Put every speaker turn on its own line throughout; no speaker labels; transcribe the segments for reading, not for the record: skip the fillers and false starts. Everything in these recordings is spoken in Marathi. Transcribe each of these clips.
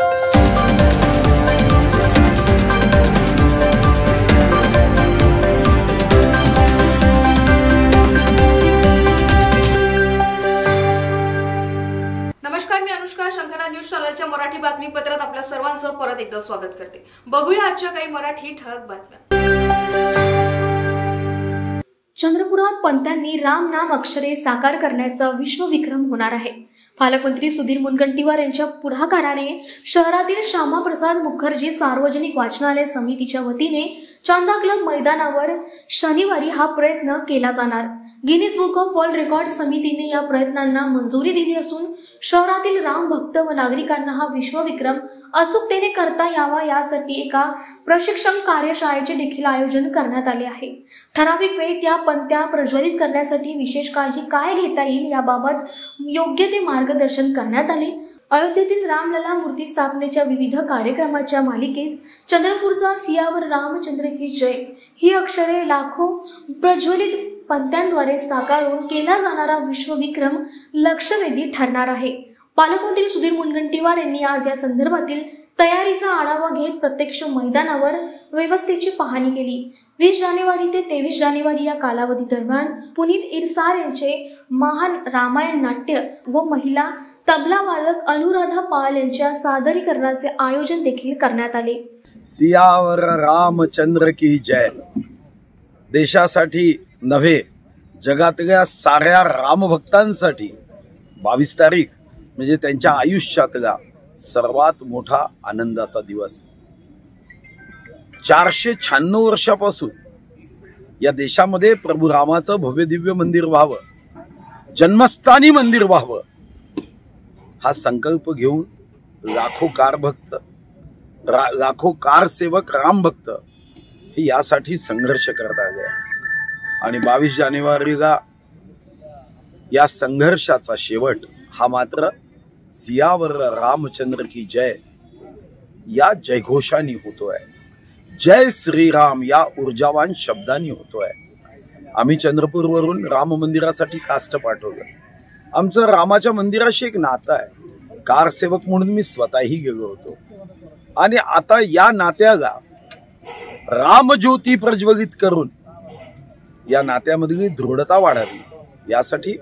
नमस्कार, मी अनुष्का. शंखनाद न्यूज चॅनलच्या मराठी बातमीपत्रात आपल्या सर्वांचं परत एकदा स्वागत करते. बघूया आजच्या काही मराठी ठळक बातम्या. चंद्रपुरात पंतांनी राम नाम अक्षरे साकार करण्याचा विश्वविक्रम होणार आहे. पालकमंत्री सुधीर मुनगंटीवार यांच्या पुढाकाराने शहरातील श्यामाप्रसाद मुखर्जी सार्वजनिक वाचनालय समितीच्या वतीने चांदा क्लब मैदानावर शनिवारी हा प्रयत्न केला जाणार. Guinness book of world record समितीने या प्रयत्नांना मंजुरी दिली असून शहरातील राम भक्त व नागरिकांना हा विश्वविक्रम अचूकतेने करता यावा यासाठी एका प्रशिक्षण कार्यशाळेचे देखील आयोजन करण्यात आले आहे. ठराविक वेळी त्या पंत्या प्रज्वलित करण्यासाठी विशेष काळजी काय घेता येईल याबाबत योग्य ते मार्गदर्शन करण्यात आले. अयोध्येतील रामलला मूर्ती स्थापनेच्या विविध कार्यक्रमाच्या मालिकेत चंद्रपूरचा सियावर रामचंद्र की जय ही अक्षरे लाखो प्रज्वलित पंत्यांद्वारे साकारून केला जाणारा विश्वविक्रम लक्षवेधी ठरणार आहे. पालकमंत्री सुधीर मुनगंटीवार यांनी आज या संदर्भातील तयारीचा आढावा घेत प्रत्यक्ष मैदानावर व्यवस्थेची पाहणी केली. 20 जानेवारी ते 23 जानेवारी या कालावधी दरम्यान पुनीत इरसार यांचे महान रामायण नाट्य व महिला तबला वादक अनुराधा पाल यांच्या सादरीकरणाचे आयोजन देखील करण्यात आले.
सियावर रामचंद्र की जय. देशासाठी नव्हे, जगातल्या साऱ्या रामभक्तांसाठी 22 तारीख म्हणजे त्यांच्या आयुष्यातला सर्वात मोठा आनंदाचा दिवस. 496 वर्षापासून या देशामध्ये प्रभू रामाचं भव्य दिव्य मंदिर व्हावं, जन्मस्थानी मंदिर व्हावं, हा संकल्प घेऊन लाखो कार भक्त, लाखो कार सेवक राम भक्त हे यासाठी संघर्ष करत आले. आणि 22 जानेवारीला या संघर्षाचा शेवट हा मात्र सियावर रामचंद्र की जय या जयघोषाने होतोय. जय श्रीराम या ऊर्जावान शब्दांनी होतोय. आम्ही चंद्रपूरवरून राम मंदिरासाठी काष्ट पाठवलं. आमचं रामाच्या मंदिराशी एक नातं आहे. कारसेवक म्हणून मी स्वतःही गेलो होतो. आणि आता या नात्याला रामज्योती प्रज्वलित करून या नात्यामधली दृढता वाढावी यासाठी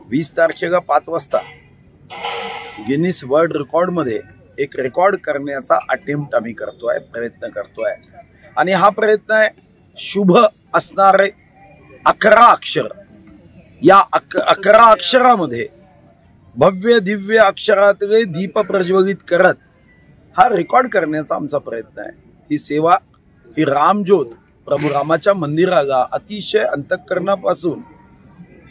20 तारखेला 5 वाजता गिनीस वर्ल्ड रेकॉर्ड मध्ये एक रेकॉर्ड करण्याचा अटेम्प्ट आम्ही करतोय, प्रयत्न करतोय. आणि हा प्रयत्न आहे शुभ असणारे 11 अक्षर. या 11 अक्षरामध्ये भव्य दिव्य अक्षरातले दीप प्रज्वलित करत हा रेकॉर्ड करण्याचा आमचा प्रयत्न आहे. ही सेवा, ही रामज्योत प्रभू रामाच्या मंदिराला अतिशय अंतःकरणापासून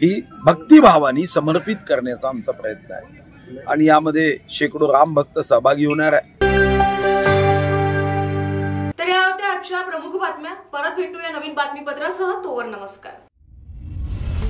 ही भक्तिभावानी समर्पित करण्याचा आमचा प्रयत्न आहे. आणि यामध्ये शेकडो राम भक्त सहभागी होणार आहे.
तर या होत्या आजच्या प्रमुख बातम्या. परत भेटूया नवीन बातमीपत्रासह. तोवर नमस्कार.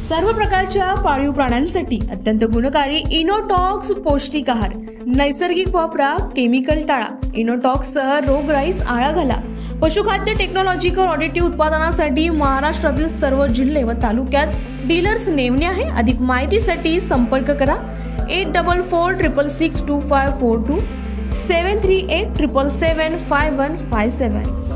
सर्व प्रकारच्या पाळीव प्राण्यांसाठी अत्यंत गुणकारी इनोटॉक्स पौष्टिक आहार. नैसर्गिक वापरा, केमिकल टाळा. इनोटॉक्स सह रोगराईस आळा घाला. पशुखाद्य टेक्नॉलॉजिकल ऑडिटिव्ह उत्पादनासाठी महाराष्ट्रातील सर्व जिल्हे व तालुक्यात डीलर्स नेमणे आहे. अधिक माहितीसाठी संपर्क करा 8446625542 73877755157.